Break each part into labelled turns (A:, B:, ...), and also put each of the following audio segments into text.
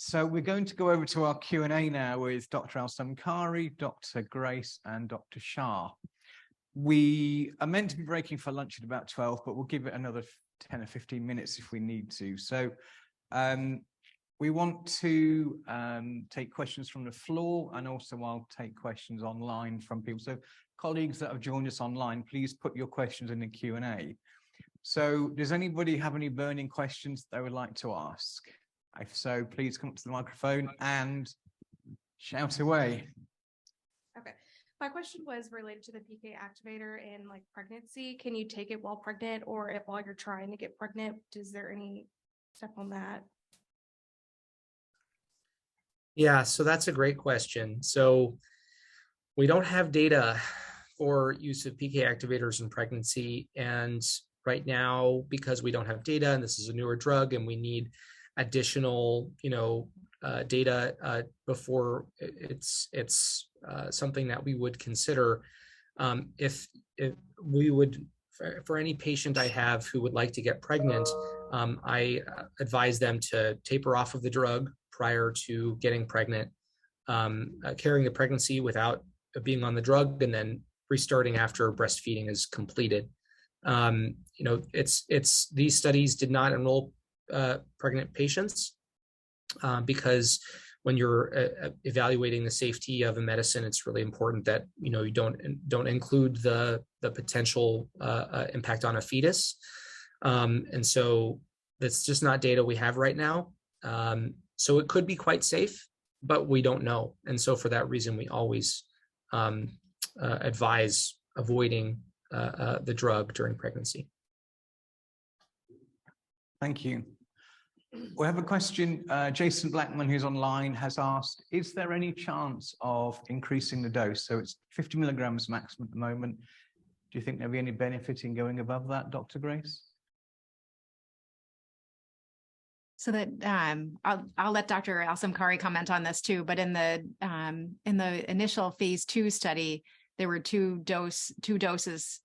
A: So we're going to go over to our Q&A now with Dr. Al-Samkari, Dr. Grace, and Dr. Shah. We are meant to be breaking for lunch at about 12, but we'll give it another 10 or 15 minutes if we need to. So we want to take questions from the floor, and also I'll take questions online from people. So colleagues that have joined us online, please put your questions in the Q&A. So does anybody have any burning questions they would like to ask? If so, please come up to the microphone and shout away. Okay.
B: My question was related to the PK activator in like pregnancy. Can you take it while pregnant, or if while you're trying to get pregnant? Is there any step on that?
C: Yeah, so that's a great question. So we don't have data for use of PK activators in pregnancy. And right now, because we don't have data and this is a newer drug and we need additional, data before it's something that we would consider. If we would, for any patient I have who would like to get pregnant, I advise them to taper off of the drug prior to getting pregnant, carrying the pregnancy without being on the drug, and then restarting after breastfeeding is completed. These studies did not enroll pregnant patients because when you're evaluating the safety of a medicine, it's really important that you don't include the potential impact on a fetus, and so that's just not data we have right now. So it could be quite safe, but we don't know, and so for that reason, we always advise avoiding the drug during pregnancy.
A: Thank you. We have a question. Jason Blackman, who's online, has asked, is there any chance of increasing the dose? So it's 50 milligrams maximum at the moment. Do you think there'll be any benefit in going above that, Dr. Grace?
D: So that I'll let Dr. Al-Samkari comment on this too. But in the initial phase 2 study, there were two doses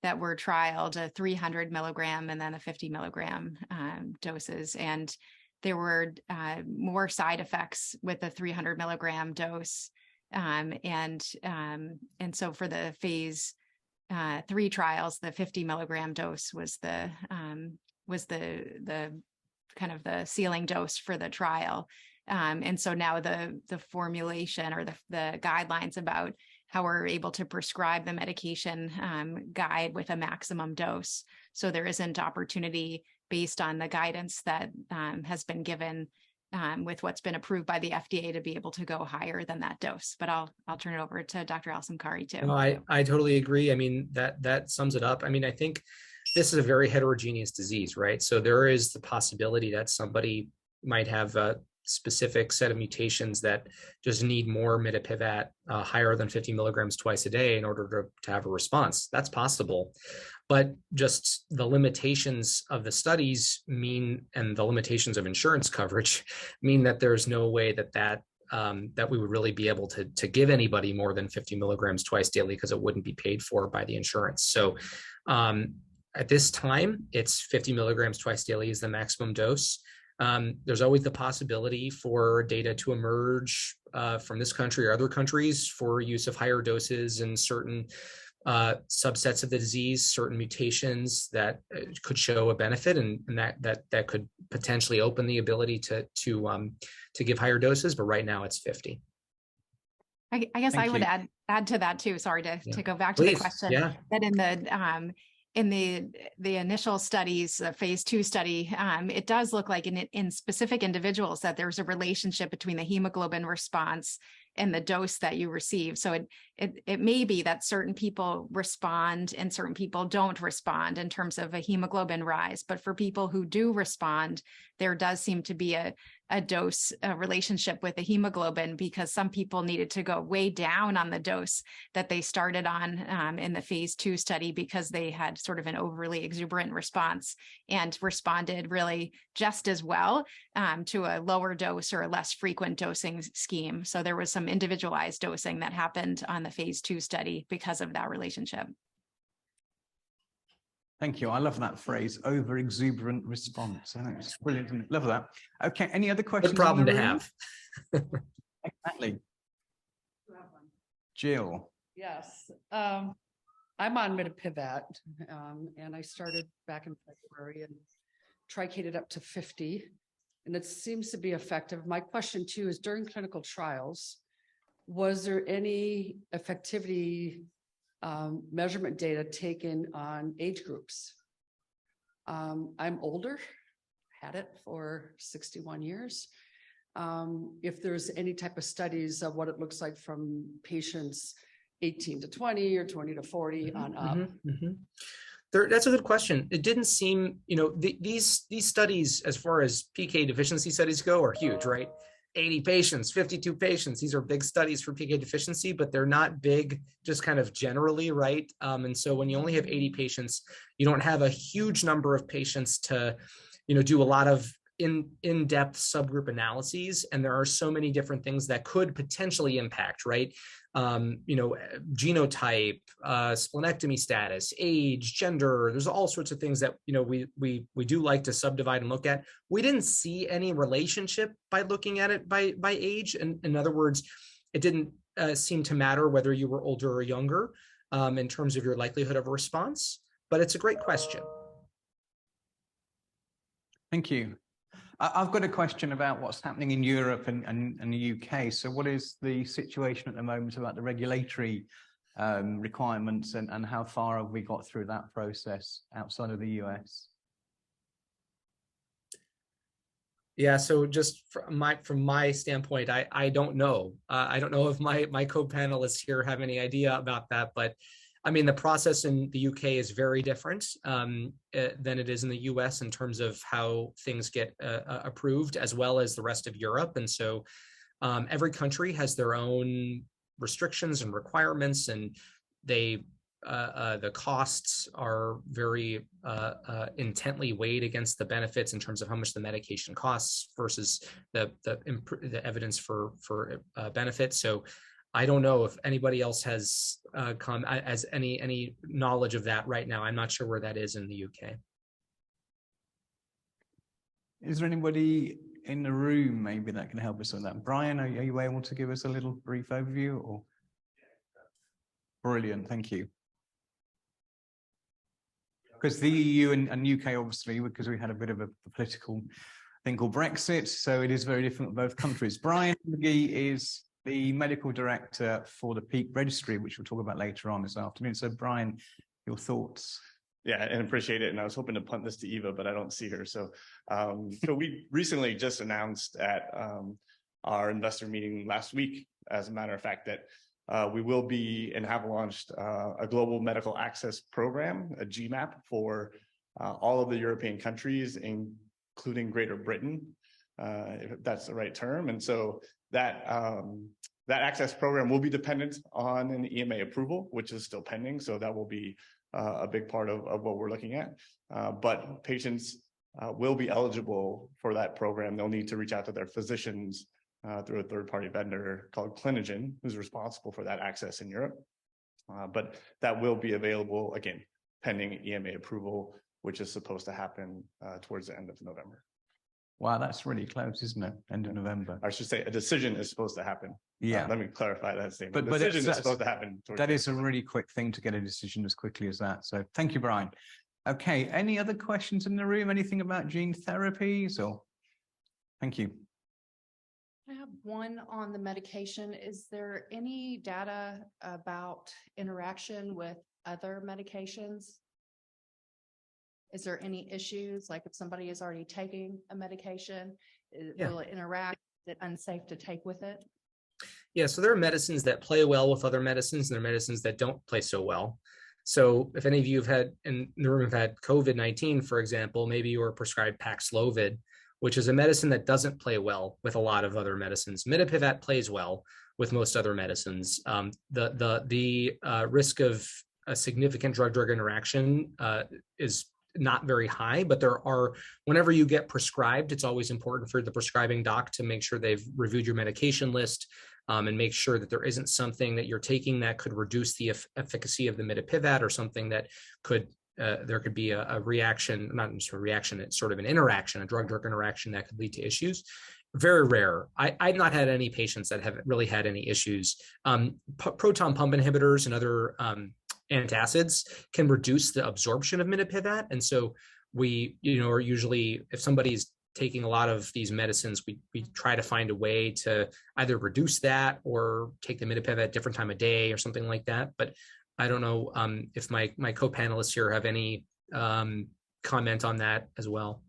D: that were trialed, a 300 milligram and then a 50 milligram doses. And there were more side effects with the 300 milligram dose. And so for the phase 3 trials, the 50 milligram dose was the kind of the ceiling dose for the trial. And so now the formulation or the guidelines about how we're able to prescribe the medication guide with a maximum dose. So there isn't opportunity based on the guidance that has been given with what's been approved by the FDA to be able to go higher than that dose. But I'll turn it over to Dr. Al-Samkari too.
C: No, I totally agree. I mean, that sums it up. I mean, I think this is a very heterogeneous disease, right? So there is the possibility that somebody might have a specific set of mutations that just need more mitapivat higher than 50 milligrams twice a day in order to have a response. That's possible. But just the limitations of the studies mean, and the limitations of insurance coverage mean that there's no way that we would really be able to give anybody more than 50 milligrams twice daily, because it wouldn't be paid for by the insurance. So at this time, it's 50 milligrams twice daily is the maximum dose. There's always the possibility for data to emerge from this country or other countries for use of higher doses in certain subsets of the disease, certain mutations that could show a benefit, and that could potentially open the ability to give higher doses. But right now, it's 50.
D: I guess I would add to that too. Sorry to go back to the question.
C: Yeah.
D: That in the initial studies, the phase 2 study, it does look like in specific individuals that there's a relationship between the hemoglobin response and the dose that you receive. So it may be that certain people respond and certain people don't respond in terms of a hemoglobin rise. But for people who do respond, there does seem to be a dose relationship with the hemoglobin, because some people needed to go way down on the dose that they started on in the phase 2 study because they had sort of an overly exuberant response, and responded really just as well to a lower dose or a less frequent dosing scheme. So there was some individualized dosing that happened on the phase 2 study because of that relationship.
A: Thank you. I love that phrase, over exuberant response. I think it's brilliant. Isn't it? Love that. Okay. Any other questions?
C: Good problem
A: in
C: to
A: the room?
C: have.
A: Exactly. Jill.
E: Yes, I'm on Mitapivat, and I started back in February and tricated up to 50, and it seems to be effective. My question too is during clinical trials, was there any effectivity measurement data taken on age groups? I'm older, had it for 61 years. If there's any type of studies of what it looks like from patients 18 to 20 or 20 to 40 on up.
C: That's a good question. It didn't seem, these studies, as far as PK deficiency studies go, are huge, right? 80 patients, 52 patients. These are big studies for PK deficiency, but they're not big just kind of generally, right? And so when you only have 80 patients, you don't have a huge number of patients to, do a lot of in-depth subgroup analyses. And there are so many different things that could potentially impact, right? Genotype, splenectomy status, age, gender. There's all sorts of things that we do like to subdivide and look at. We didn't see any relationship by looking at it by age. And in other words, it didn't seem to matter whether you were older or younger in terms of your likelihood of a response. But it's a great question.
A: Thank you. I've got a question about what's happening in Europe and the UK. So what is the situation at the moment about the regulatory requirements and how far have we got through that process outside of the US?
C: Yeah, so just from my standpoint, I don't know. I don't know if my co-panelists here have any idea about that, but I mean, the process in the UK is very different than it is in the US in terms of how things get approved, as well as the rest of Europe. And so every country has their own restrictions and requirements, and the costs are very intently weighed against the benefits in terms of how much the medication costs versus the evidence for benefits. So I don't know if anybody else has any knowledge of that right now. I'm not sure where that is in the UK.
A: Is there anybody in the room maybe that can help us with that? Brian, are you able to give us a little brief overview? Or? Brilliant, thank you. Because the EU and UK, obviously, because we had a bit of a political thing called Brexit, so it is very different for both countries. Brian McGee is the medical director for the PEAK registry, which we'll talk about later on this afternoon. So Brian, your thoughts?
F: Yeah, and appreciate it. And I was hoping to punt this to Eva, but I don't see her. So, so we recently just announced at our investor meeting last week, as a matter of fact, that we will be and have launched a global medical access program, a GMAP, for all of the European countries, including Greater Britain, if that's the right term. And so that access program will be dependent on an EMA approval, which is still pending. So that will be a big part of what we're looking at. But patients will be eligible for that program. They'll need to reach out to their physicians through a third-party vendor called Clinigen, who's responsible for that access in Europe. But that will be available, again, pending EMA approval, which is supposed to happen towards the end of November.
A: Wow, that's really close, isn't it? End of November.
F: I should say a decision is supposed to happen.
A: Yeah.
F: Let me clarify that statement.
A: But
F: decision is supposed to happen.
A: That is a really quick thing to get a decision as quickly as that. So thank you, Brian. Okay, any other questions in the room? Anything about gene therapies or? Thank you.
G: I have one on the medication. Is there any data about interaction with other medications? Is there any issues, like if somebody is already taking a medication, will it interact? Is it unsafe to take with it?
C: Yeah, so there are medicines that play well with other medicines, and there are medicines that don't play so well. So if any of you have had, in the room have had COVID-19, for example, maybe you were prescribed Paxlovid, which is a medicine that doesn't play well with a lot of other medicines. Mitapivat plays well with most other medicines. The risk of a significant drug-drug interaction is not very high, but there are, whenever you get prescribed, it's always important for the prescribing doc to make sure they've reviewed your medication list and make sure that there isn't something that you're taking that could reduce the efficacy of the Mitapivat, or something that could there could be a reaction, not just a reaction, it's sort of an interaction, a drug-drug interaction that could lead to issues. Very rare. I've not had any patients that have really had any issues. Proton pump inhibitors and other antacids can reduce the absorption of mitapivat. And so we, are usually, if somebody's taking a lot of these medicines, we try to find a way to either reduce that or take the mitapivat at a different time of day or something like that. But I don't know if my co-panelists here have any comment on that as well.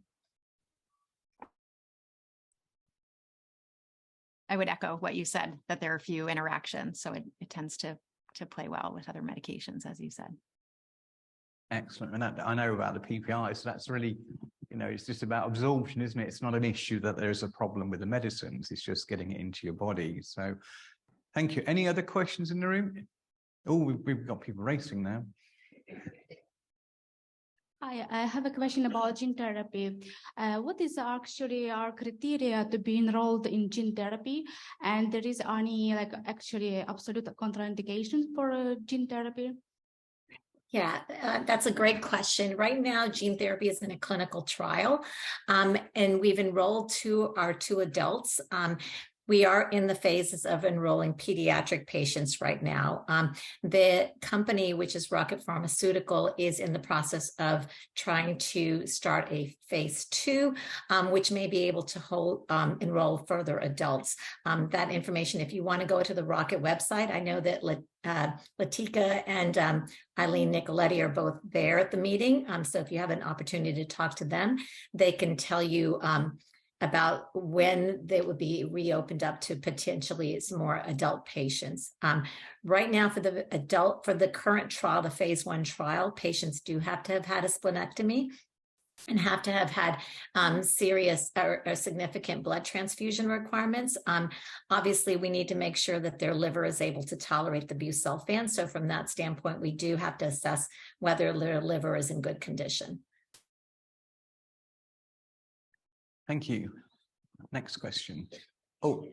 D: I would echo what you said, that there are few interactions, so it tends to play well with other medications, as you said.
A: Excellent. And that, I know about the PPI, so that's really, it's just about absorption, isn't it? It's not an issue that there's a problem with the medicines, it's just getting it into your body. So thank you. Any other questions in the room? Oh, we've got people racing now.
H: Hi, I have a question about gene therapy. What is actually our criteria to be enrolled in gene therapy? And there is any actually absolute contraindication for gene therapy?
I: Yeah, that's a great question. Right now, gene therapy is in a clinical trial, and we've enrolled our two adults. We are in the phases of enrolling pediatric patients right now. The company, which is Rocket Pharmaceutical, is in the process of trying to start a phase 2, which may be able to enroll further adults. That information, if you want to go to the Rocket website, I know that Latika and Eileen Nicoletti are both there at the meeting. So if you have an opportunity to talk to them, they can tell you about when they would be reopened up to potentially some more adult patients. Right now for the current trial, the phase 1 trial, patients do have to have had a splenectomy and have to have had serious or significant blood transfusion requirements. Obviously, we need to make sure that their liver is able to tolerate the busulfan. So from that standpoint, we do have to assess whether their liver is in good condition.
A: Thank you. Next question. Oh,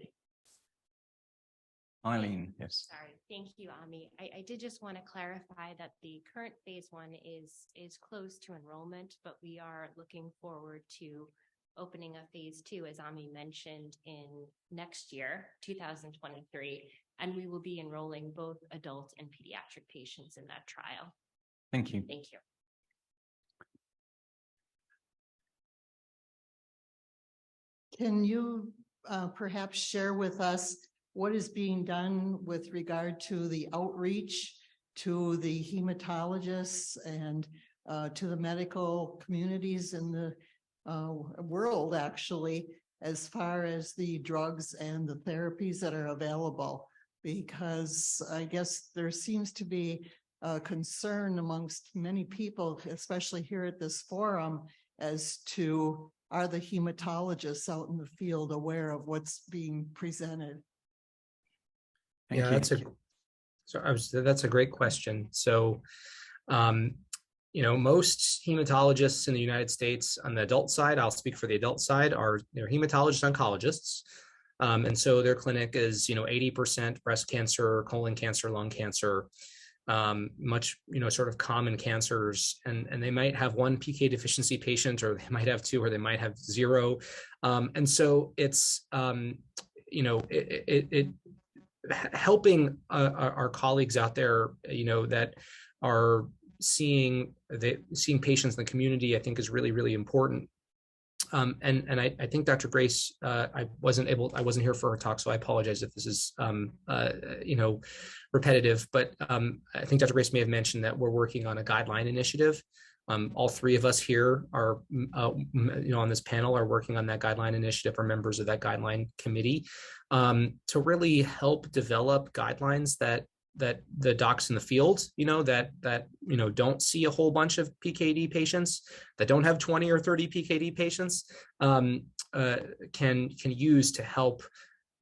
A: Eileen, yes.
J: Sorry, thank you, Ami. I did just want to clarify that the current phase 1 is close to enrollment, but we are looking forward to opening a phase 2, as Ami mentioned, in next year, 2023, and we will be enrolling both adult and pediatric patients in that trial.
A: Thank you.
J: Thank you.
K: Can you perhaps share with us what is being done with regard to the outreach to the hematologists and to the medical communities in the world, actually, as far as the drugs and the therapies that are available? Because I guess there seems to be a concern amongst many people, especially here at this forum, as to are the hematologists out in the field aware of what's being presented?
C: That's a great question. So, most hematologists in the United States on the adult side, I'll speak for the adult side, are hematologist oncologists. And so their clinic is, 80% breast cancer, colon cancer, lung cancer, much, sort of common cancers, and they might have one PK deficiency patient, or they might have 2, or they might have 0. And so it's, helping our colleagues out there, that are seeing patients in the community, I think is really, really important. And I think Dr. Grace, I wasn't here for her talk, so I apologize if this is, repetitive, but I think Dr. Grace may have mentioned that we're working on a guideline initiative. All 3 of us here are, on this panel are working on that guideline initiative, or members of that guideline committee, to really help develop guidelines that the docs in the field, that don't see a whole bunch of PKD patients, that don't have 20 or 30 PKD patients, can use to help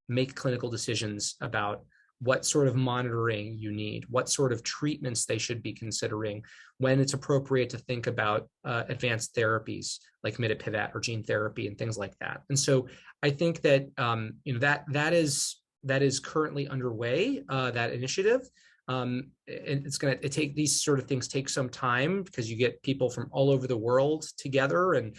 C: make clinical decisions about what sort of monitoring you need, what sort of treatments they should be considering, when it's appropriate to think about advanced therapies like mitapivat or gene therapy and things like that. And so I think that that is currently underway, that initiative. it take these sort of things take some time because you get people from all over the world together and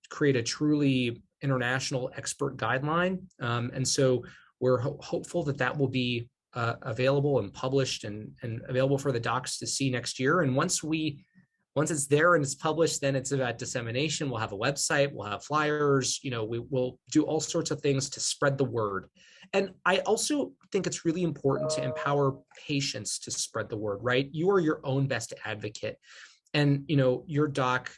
C: create a truly international expert guideline. And so we're hopeful that will be available and published and available for the docs to see next year. And once it's there and it's published, then it's about dissemination. We'll have a website, we'll have flyers, we will do all sorts of things to spread the word. And I also think it's really important to empower patients to spread the word, right? You are your own best advocate. And, your doc,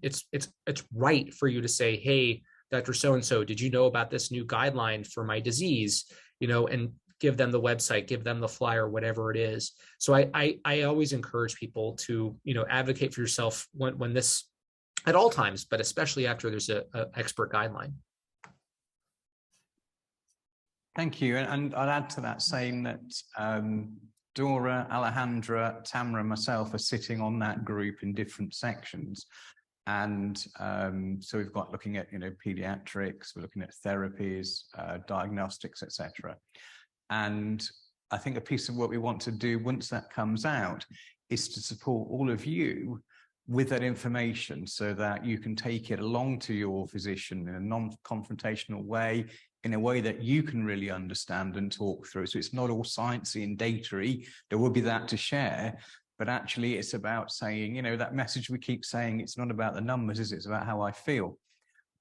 C: it's right for you to say, hey, Dr. So-and-so, did you know about this new guideline for my disease? And give them the website, give them the flyer, whatever it is. So I always encourage people to, advocate for yourself when this, at all times, but especially after there's a expert guideline.
A: Thank you. And I'd add to that saying that Dora, Alejandra, Tamara, and myself are sitting on that group in different sections. And so we've got looking at, pediatrics, we're looking at therapies, diagnostics, etc. And I think a piece of what we want to do once that comes out is to support all of you with that information so that you can take it along to your physician in a non-confrontational way, in a way that you can really understand and talk through. So it's not all sciencey and data-y. There will be that to share, but actually it's about saying, that message we keep saying, it's not about the numbers, is it? It's about how I feel,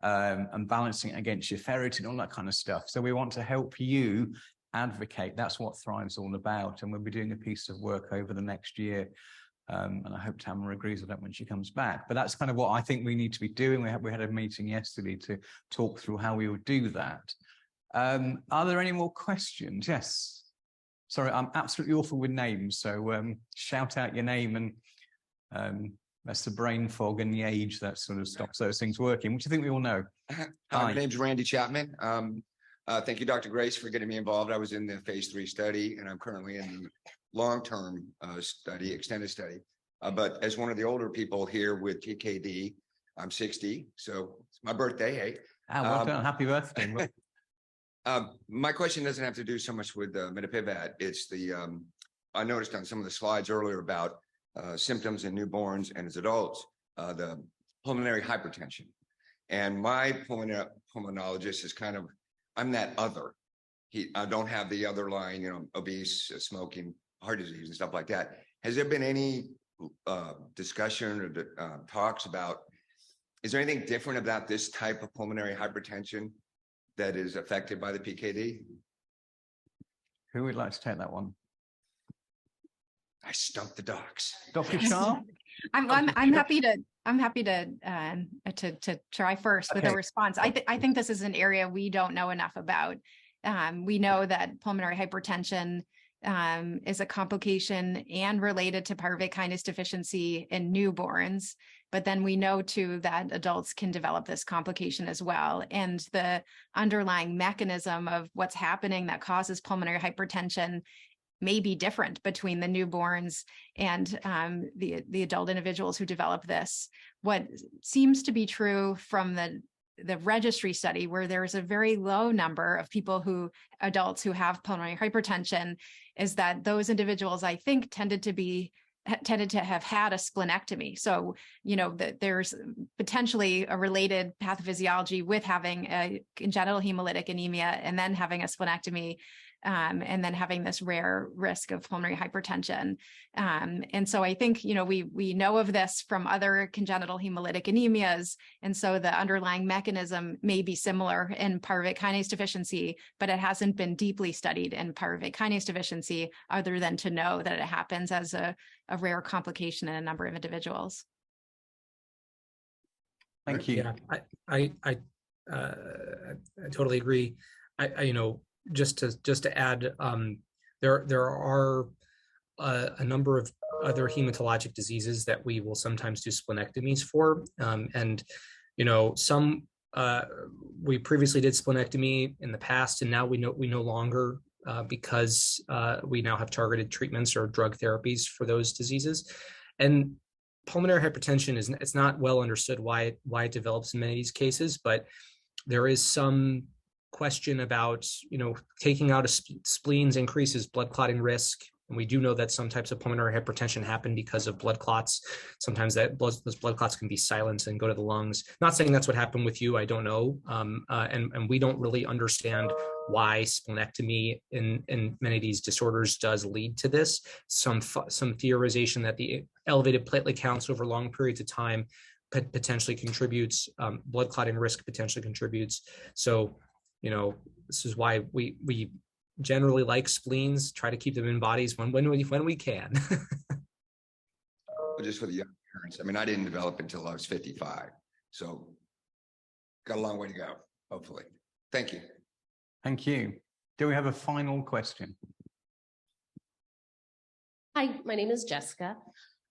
A: and balancing it against your ferritin, all that kind of stuff. So we want to help you advocate. That's what Thrive's all about. And we'll be doing a piece of work over the next year. And I hope Tamara agrees with that when she comes back. But that's kind of what I think we need to be doing. We had a meeting yesterday to talk through how we would do that. Are there any more questions? Yes. Sorry, I'm absolutely awful with names. So shout out your name, and that's the brain fog and the age that sort of stops those things working, which I think we all know.
L: Hi, my name's Randy Chapman. Thank you, Dr. Grace, for getting me involved. I was in the phase 3 study, and I'm currently in the long-term study, extended study. But as one of the older people here with TKD, I'm 60, so it's my birthday. Hey,
A: well done. Happy birthday.
L: My question doesn't have to do so much with mitapivat. It's I noticed on some of the slides earlier about symptoms in newborns and as adults, the pulmonary hypertension. And my pulmonologist is kind of, I'm that other. I don't have the other line, obese, smoking, heart disease and stuff like that. Has there been any discussion or talks about, is there anything different about this type of pulmonary hypertension that is affected by the PKD?
A: Who would like to take that one?
L: I stumped the docs.
A: Dr. Shah?
D: I'm happy to try first with a response. I think this is an area we don't know enough about. We know that pulmonary hypertension is a complication and related to pyruvate kinase deficiency in newborns. But then we know too that adults can develop this complication as well. And the underlying mechanism of what's happening that causes pulmonary hypertension may be different between the newborns and the adult individuals who develop this. What seems to be true from the registry study, where there's a very low number of adults who have pulmonary hypertension, is that those individuals, I think, tended to have had a splenectomy. So, that there's potentially a related pathophysiology with having a congenital hemolytic anemia and then having a splenectomy, and then having this rare risk of pulmonary hypertension. And so I think, we know of this from other congenital hemolytic anemias. And so the underlying mechanism may be similar in pyruvate kinase deficiency, but it hasn't been deeply studied in pyruvate kinase deficiency other than to know that it happens as a rare complication in a number of individuals.
A: Thank you.
C: Yeah, I totally agree. Just to add, there are a number of other hematologic diseases that we will sometimes do splenectomies for, and some we previously did splenectomy in the past, and now we no longer, because we now have targeted treatments or drug therapies for those diseases. And pulmonary hypertension it's not well understood why it develops in many of these cases, but there is some question about, taking out spleens increases blood clotting risk. And we do know that some types of pulmonary hypertension happen because of blood clots. Sometimes those blood clots can be silenced and go to the lungs. Not saying that's what happened with you. I don't know. And we don't really understand why splenectomy in many of these disorders does lead to this. Some theorization that the elevated platelet counts over long periods of time potentially contributes, blood clotting risk potentially contributes. So, this is why we generally like spleens, try to keep them in bodies when we can.
L: Just for the young parents, I didn't develop until I was 55, so got a long way to go, hopefully. Thank you.
A: Thank you. Do we have a final question?
M: Hi, my name is Jessica.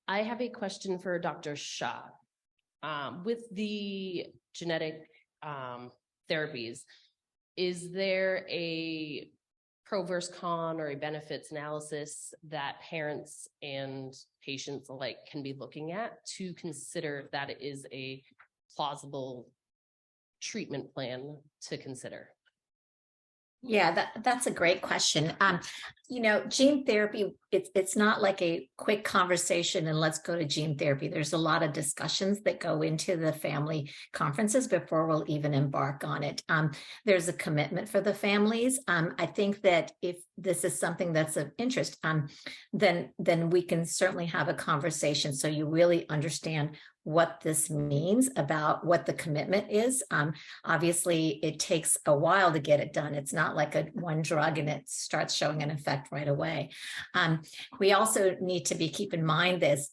M: I have a question for Dr. Shah. With the genetic therapies, is there a pro versus con or a benefits analysis that parents and patients alike can be looking at to consider that it is a plausible treatment plan to consider?
I: Yeah, that's a great question. Gene therapy, it's not like a quick conversation and let's go to gene therapy. There's a lot of discussions that go into the family conferences before we'll even embark on it. There's a commitment for the families. I think that if this is something that's of interest, then we can certainly have a conversation so you really understand what this means about what the commitment is. Obviously, it takes a while to get it done. It's not like one drug and it starts showing an effect right away. We also need to keep in mind this,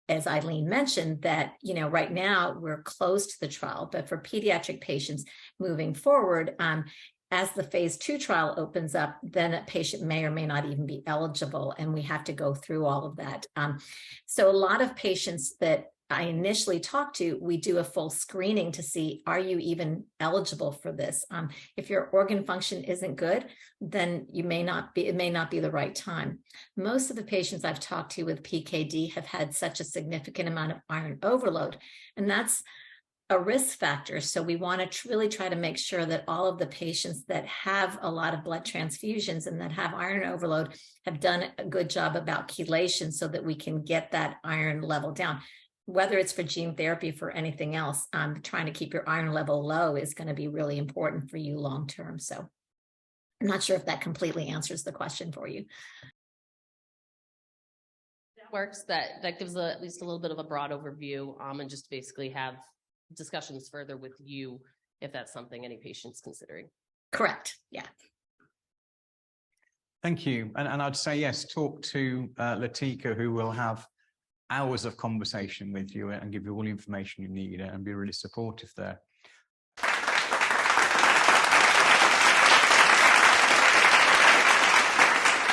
I: as Eileen mentioned, that, right now we're close to the trial, but for pediatric patients moving forward, as the phase 2 trial opens up, then a patient may or may not even be eligible, and we have to go through all of that. So a lot of patients that I initially talked to, we do a full screening to see, are you even eligible for this? If your organ function isn't good, then it may not be the right time. Most of the patients I've talked to with PKD have had such a significant amount of iron overload, and that's a risk factor. So we want to really try to make sure that all of the patients that have a lot of blood transfusions and that have iron overload have done a good job about chelation so that we can get that iron level down. Whether it's for gene therapy, for anything else, trying to keep your iron level low is going to be really important for you long term. So I'm not sure if that completely answers the question for you.
M: That works. That gives at least a little bit of a broad overview, and just basically have discussions further with you if that's something any patient's considering.
I: Correct. Yeah.
A: Thank you. And I'd say, yes, talk to Latika, who will have hours of conversation with you and give you all the information you need and be really supportive there.